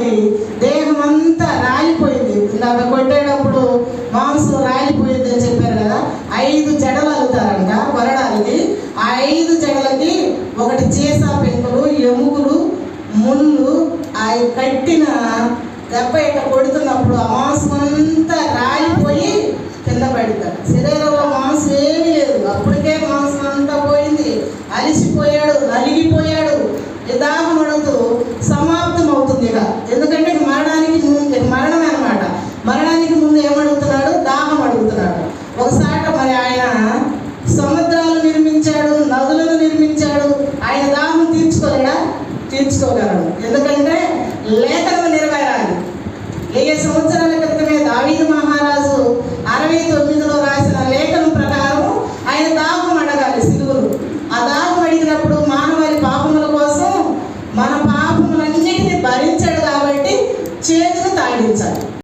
పడి దేహం అంతా రాలిపోయింది. ఇందాక కొట్టేటప్పుడు మాంసం రాలిపోయింది అని చెప్పారు కదా. 5 జడలు అల్లుతారంట వరడానికి. ఆ 5 జడలకి ఒకటి చీసా పెంకులు, ఎముకలు, ముళ్ళు, ఆ కట్టిన దెబ్బ ఇట్లా కొడుతున్నప్పుడు ఆ మాంసం అంతా రాలిపోయి కింద పడతాడు. శరీరంలో మాంసం ఏమీ లేదు. అప్పటికే మాంసం అంతా పోయింది, అలిసిపోయాడు, నలిగిపోయాడు. దాహం అడుగుతూ సమాప్తం అవుతుంది. ఇక ఎందుకంటే మరణానికి ముందు మరణమే అనమాట. మరణానికి ముందు ఏమడుగుతున్నాడు? దాహం అడుగుతున్నాడు. ఒకసారి మరి ఆయన సముద్రాలు నిర్మించాడు, నదులను నిర్మించాడు. ఆయన దాహం తీర్చుకోలేడా? తీర్చుకోగలడు. ఎందుకంటే లేఖనం నెరవేరాలి. 1000 సంవత్సరాల క్రితమే దావీదు మహారాజు 69లో రాసిన లేఖనం ప్రకారం ఆయన దాహం అడగాలి సిలువలు. ఆ దాహం అడిగినప్పుడు మానవాళి పాపముల కోసం మన పాపములన్నిటిని భరించాడు కాబట్టి చేతులు తాగించాలి.